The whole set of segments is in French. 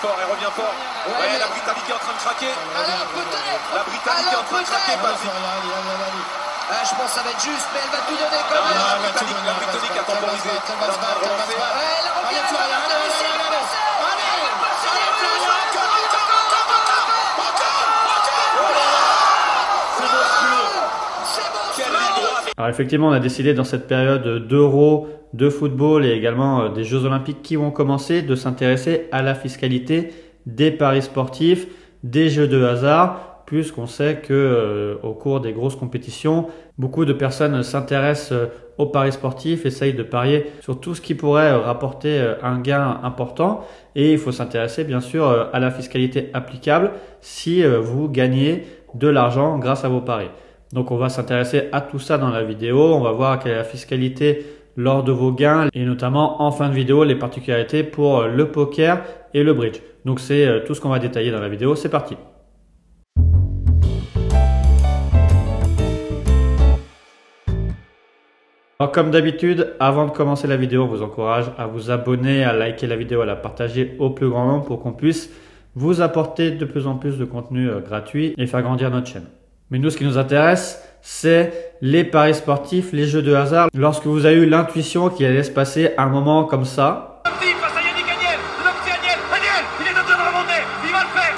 fort, elle revient fort. Ouais, la Britannique est en train de craquer. Alors peut-être. La Britannique est en train de craquer, Patrick. Je pense que ça va être juste, mais elle va tout donner quand même. La Britannique a temporisé. Elle est en train de relancer. Elle revient, elle va réussir, elle va passer. Alors effectivement, on a décidé dans cette période d'Euro, de football et également des Jeux Olympiques qui vont commencer de s'intéresser à la fiscalité des paris sportifs, des jeux de hasard, puisqu'on sait que au cours des grosses compétitions, beaucoup de personnes s'intéressent aux paris sportifs, essayent de parier sur tout ce qui pourrait rapporter un gain important, et il faut s'intéresser bien sûr à la fiscalité applicable si vous gagnez de l'argent grâce à vos paris. Donc on va s'intéresser à tout ça dans la vidéo, on va voir quelle est la fiscalité lors de vos gains et notamment en fin de vidéo les particularités pour le poker et le bridge. Donc c'est tout ce qu'on va détailler dans la vidéo, c'est parti. Alors comme d'habitude, avant de commencer la vidéo, on vous encourage à vous abonner, à liker la vidéo, à la partager au plus grand nombre pour qu'on puisse vous apporter de plus en plus de contenu gratuit et faire grandir notre chaîne. Mais nous, ce qui nous intéresse, c'est les paris sportifs, les jeux de hasard. Lorsque vous avez eu l'intuition qu'il allait se passer un moment comme ça, Face à Yannick Agnel, le petit Agnel, il est en train de remonter, il va le faire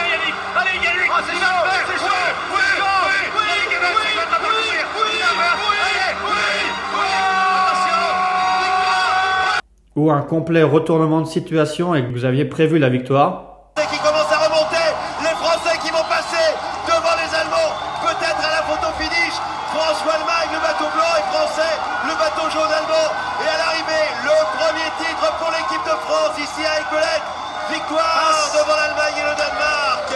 Yannick. Allez Yannick, il va le faire, c'est chaud, oui, Yannick Agnel, il va te la faire courir, attention. ou un complet retournement de situation et que vous aviez prévu la victoire, Qui commence à remonter, les Français qui vont passer devant les Allemands, peut-être à la photo finish. France-Allemagne, le bateau blanc est français, le bateau jaune allemand. Et à l'arrivée, le premier titre pour l'équipe de France ici à Épelette. Victoire devant l'Allemagne et le Danemark.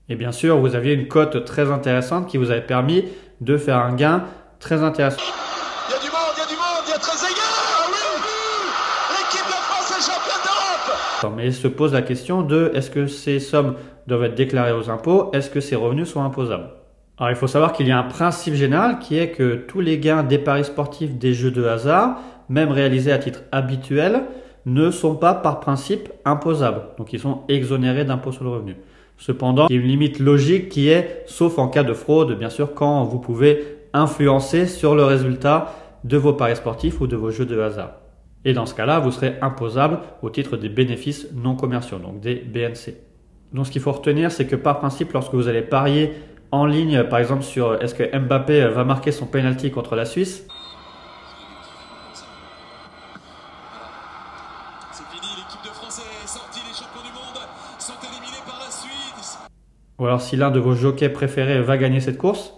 et bien sûr, vous aviez une cote très intéressante qui vous avait permis de faire un gain très intéressant. Il y a du monde, il y a Trezeguet. Oui, l'équipe de France est championne d'Europe. Mais se pose la question de est-ce que ces sommes doivent être déclarées aux impôts, est-ce que ces revenus sont imposables? Alors il faut savoir qu'il y a un principe général qui est que tous les gains des paris sportifs des jeux de hasard, même réalisés à titre habituel, ne sont pas par principe imposables. Donc ils sont exonérés d'impôt sur le revenu. Cependant, il y a une limite logique qui est, sauf en cas de fraude, bien sûr, quand vous pouvez influencer sur le résultat de vos paris sportifs ou de vos jeux de hasard. Et dans ce cas-là, vous serez imposable au titre des bénéfices non commerciaux, donc des BNC. Donc ce qu'il faut retenir, c'est que par principe, lorsque vous allez parier en ligne, par exemple sur est-ce que Mbappé va marquer son penalty contre la Suisse, c'est fini, l'équipe de France est sortie, les champions du monde sont éliminés par la Suisse. ou alors si l'un de vos jockeys préférés va gagner cette course,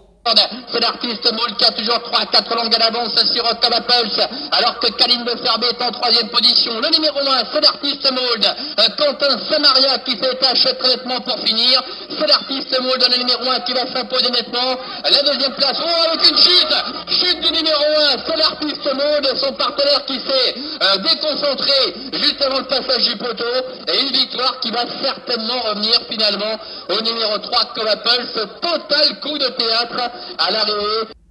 C'est l'artiste Moule qui a toujours 3-4 langues d'avance sur Thomas Pulse, alors que Kaline de Ferbé est en 3e position. Le numéro 1, c'est l'artiste Mould. Quentin Samaria qui fait tâche très nettement pour finir. C'est l'artiste Mould, le numéro 1 qui va s'imposer nettement. La deuxième place, avec une chute. Chute du numéro 1, c'est l'artiste Mould, son partenaire qui s'est déconcentré juste avant le passage du poteau. Et une victoire qui va certainement revenir finalement au numéro 3, Thomas Pulse. Total coup de théâtre à l'arrivée.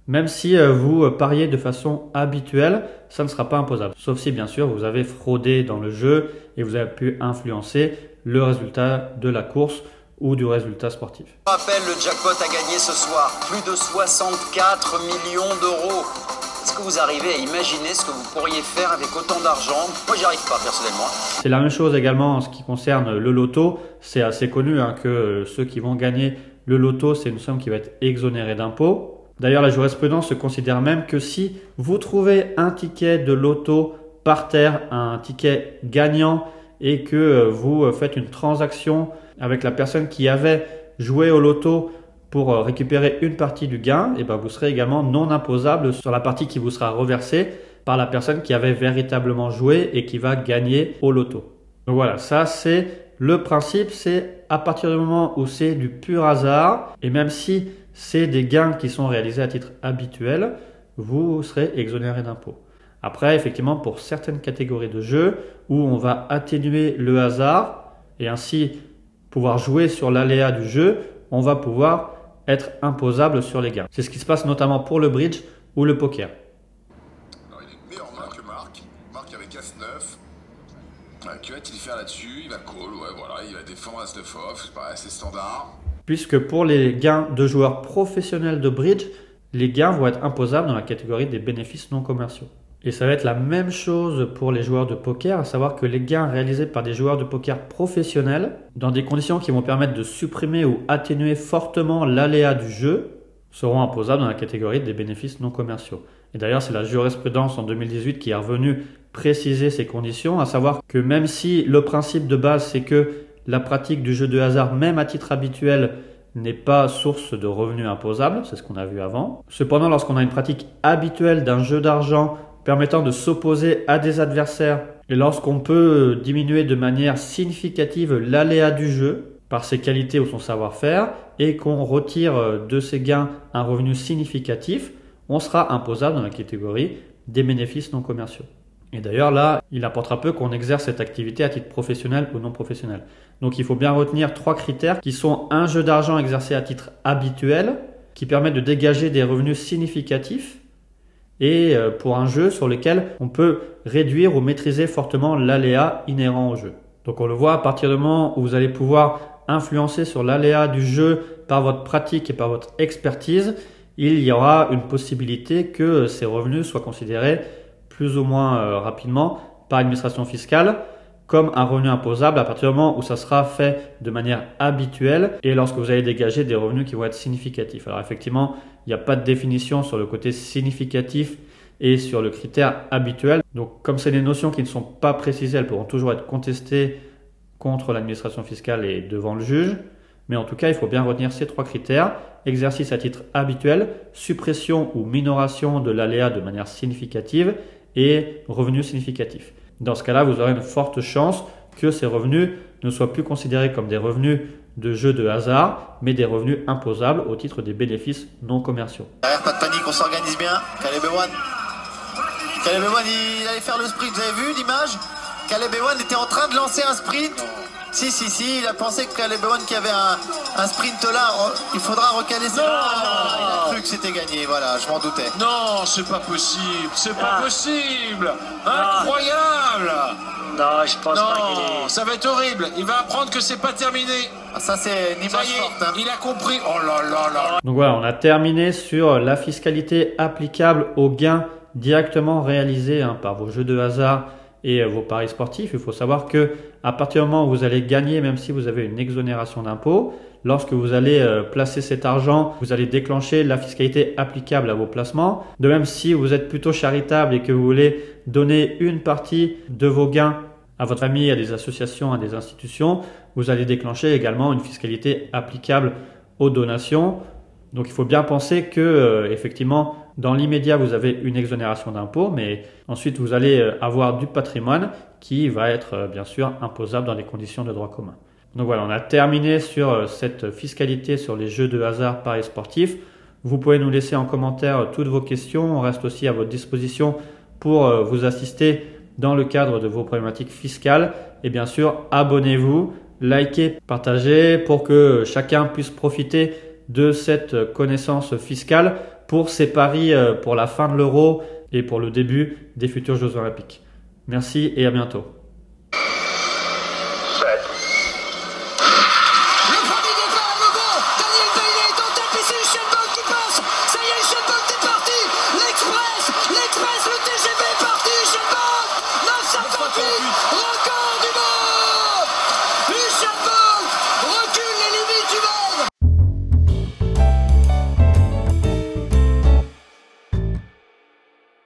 même si vous pariez de façon habituelle, ça ne sera pas imposable. Sauf si bien sûr vous avez fraudé dans le jeu et vous avez pu influencer le résultat de la course ou du résultat sportif. Je rappelle, le jackpot a gagné ce soir plus de 64 millions d'euros. Est-ce que vous arrivez à imaginer ce que vous pourriez faire avec autant d'argent? Moi, j'y arrive pas personnellement. C'est la même chose également en ce qui concerne le loto. C'est assez connu que ceux qui vont gagner le loto, c'est une somme qui va être exonérée d'impôts. D'ailleurs, la jurisprudence se considère même que si vous trouvez un ticket de loto par terre, un ticket gagnant, et que vous faites une transaction avec la personne qui avait joué au loto pour récupérer une partie du gain, et ben vous serez également non imposable sur la partie qui vous sera reversée par la personne qui avait véritablement joué et qui va gagner au loto. Donc voilà, ça c'est le principe, c'est à partir du moment où c'est du pur hasard, et même si c'est des gains qui sont réalisés à titre habituel, vous serez exonéré d'impôts. Après, effectivement, pour certaines catégories de jeux où on va atténuer le hasard et ainsi pouvoir jouer sur l'aléa du jeu, on va pouvoir être imposable sur les gains. C'est ce qui se passe notamment pour le bridge ou le poker. Alors, il est une meilleure main que Marc avec As-9. Cuvette, il faire là-dessus, il va call, ouais, voilà, il va défendre as 9 off, c'est standard. Puisque pour les gains de joueurs professionnels de bridge, les gains vont être imposables dans la catégorie des bénéfices non commerciaux. Et ça va être la même chose pour les joueurs de poker, à savoir que les gains réalisés par des joueurs de poker professionnels, dans des conditions qui vont permettre de supprimer ou atténuer fortement l'aléa du jeu, seront imposables dans la catégorie des bénéfices non commerciaux. Et d'ailleurs, c'est la jurisprudence en 2018 qui est revenue préciser ces conditions, à savoir que même si le principe de base c'est que la pratique du jeu de hasard, même à titre habituel, n'est pas source de revenus imposables, c'est ce qu'on a vu avant. Cependant, lorsqu'on a une pratique habituelle d'un jeu d'argent permettant de s'opposer à des adversaires et lorsqu'on peut diminuer de manière significative l'aléa du jeu par ses qualités ou son savoir-faire et qu'on retire de ses gains un revenu significatif, on sera imposable dans la catégorie des bénéfices non commerciaux. Et d'ailleurs là, il importera peu qu'on exerce cette activité à titre professionnel ou non professionnel. Donc il faut bien retenir 3 critères qui sont un jeu d'argent exercé à titre habituel, qui permet de dégager des revenus significatifs, et pour un jeu sur lequel on peut réduire ou maîtriser fortement l'aléa inhérent au jeu. Donc on le voit, à partir du moment où vous allez pouvoir influencer sur l'aléa du jeu par votre pratique et par votre expertise, il y aura une possibilité que ces revenus soient considérés plus ou moins rapidement par l'administration fiscale comme un revenu imposable à partir du moment où ça sera fait de manière habituelle et lorsque vous allez dégager des revenus qui vont être significatifs. Alors effectivement, il n'y a pas de définition sur le côté significatif et sur le critère habituel. Donc comme c'est des notions qui ne sont pas précisées, elles pourront toujours être contestées contre l'administration fiscale et devant le juge. Mais en tout cas, il faut bien retenir ces 3 critères. Exercice à titre habituel, suppression ou minoration de l'aléa de manière significative et revenus significatifs. Dans ce cas-là, vous aurez une forte chance que ces revenus ne soient plus considérés comme des revenus de jeu de hasard, mais des revenus imposables au titre des bénéfices non commerciaux. Derrière, pas de panique, on s'organise bien. Caleb Ewan. Caleb Ewan, il allait faire le sprint, vous avez vu l'image? Caleb Ewan était en train de lancer un sprint. Si, il a pensé que Caleb Ewan qui avait un sprint là, il faudra recaler ça. Il a cru que c'était gagné, voilà, je m'en doutais. Non, c'est pas possible, c'est pas possible. Incroyable. Non, je pense pas qu'il est... Non, ça va être horrible. Il va apprendre que c'est pas terminé. Ah, ça c'est une Ça image y est, forte. Hein. il a compris. Oh là là là. Donc voilà, on a terminé sur la fiscalité applicable aux gains directement réalisés par vos jeux de hasard et vos paris sportifs. Il faut savoir que à partir du moment où vous allez gagner, même si vous avez une exonération d'impôt, lorsque vous allez placer cet argent, vous allez déclencher la fiscalité applicable à vos placements. De même, si vous êtes plutôt charitable et que vous voulez donner une partie de vos gains à votre famille, à des associations, à des institutions, vous allez déclencher également une fiscalité applicable aux donations. Donc il faut bien penser que effectivement, dans l'immédiat, vous avez une exonération d'impôt, mais ensuite vous allez avoir du patrimoine qui va être bien sûr imposable dans les conditions de droit commun. Donc voilà, on a terminé sur cette fiscalité sur les jeux de hasard paris sportifs. Vous pouvez nous laisser en commentaire toutes vos questions. On reste aussi à votre disposition pour vous assister dans le cadre de vos problématiques fiscales. Et bien sûr, abonnez-vous, likez, partagez pour que chacun puisse profiter de cette connaissance fiscale pour ses paris pour la fin de l'Euro et pour le début des futurs Jeux Olympiques. Merci et à bientôt.